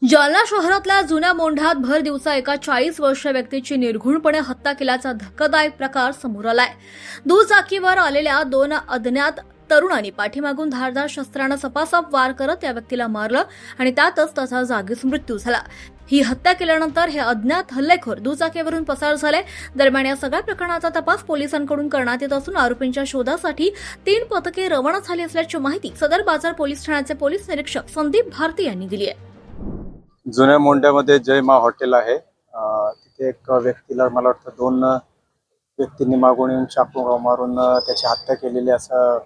जालना शहरातल्या जुन्या मोंढ्यात भर दिवसा एका 40 वर्षीय व्यक्तीची निर्घृणपणे हत्या केल्याचा धक्कादायक प्रकार समोर आलाय। दुचाकीवर आलेल्या दोन अज्ञात तरुणांनी पाठीमागून धारदार शस्त्रानं सपासप वार करत या व्यक्तीला मारलं आणि त्यातच त्याचा जागीच मृत्यू झाला। ही हत्या केल्यानंतर हे अज्ञात हल्लेखोर दुचाकीवरून पसार झाले। दरम्यान या सगळ्या प्रकरणाचा तपास पोलिसांकडून करण्यात येत असून आरोपींच्या शोधासाठी 3 पथके रवाना झाली असल्याची माहिती सदर बाजार पोलीस ठाण्याचे पोलीस निरीक्षक संदीप भारती यांनी दिली आहे। जुन्या मोंढ्यामध्ये जय मा हॉटेल आहे। तिथे एक व्यक्तीला मला वाटतं 2 व्यक्तींनी मागून येऊन चाकू मारून त्याची हत्या केलेली असं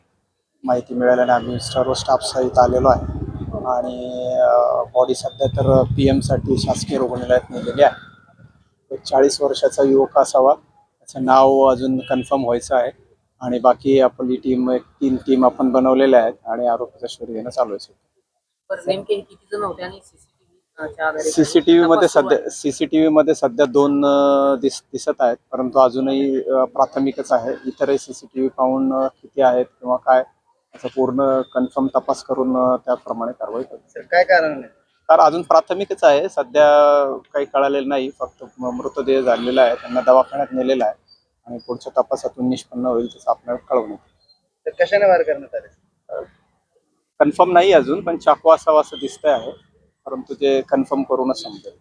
माहिती मिळाल्याने आम्ही सर्व स्टाफ सहित आलेलो आहे आणि बॉडी सध्या तर PM साठी शासकीय रुग्णालयात नेलेली आहे। एक 40 वर्षाचा युवक असावा, त्याचं नाव अजून कन्फर्म व्हायचं आहे आणि बाकी आपली टीम 3 टीम आपण बनवलेल्या आहेत आणि आरोपीचा शोध घेणं चालू आहे। नेमके किती जण होते आणि सीसीटीव्ही मध्ये सध्या 2 दिसत आहेत, परंतु अजूनही प्राथमिकच आहे। इतरही सीसीटीव्ही पाहून किती आहेत किंवा काय याचा पूर्ण कन्फर्म तपास करून त्याप्रमाणे कारवाई करू। काय कारण आहे? तर अजून प्राथमिकच आहे, सध्या काही कळालेलं नाही। फक्त मृतदेह झालेला आहे, त्यांना दवाखान्यात नेलेला आहे आणि पुढच्या तपासातून निष्पन्न होईल तसं आपल्याला कळवण्यात येईल। तर कशाने वार करण्यात आले? कन्फर्म नाही अजून, पण चाकू असावा असं दिसतंय आहे, परंतु ते कन्फर्म करूनच समजेल।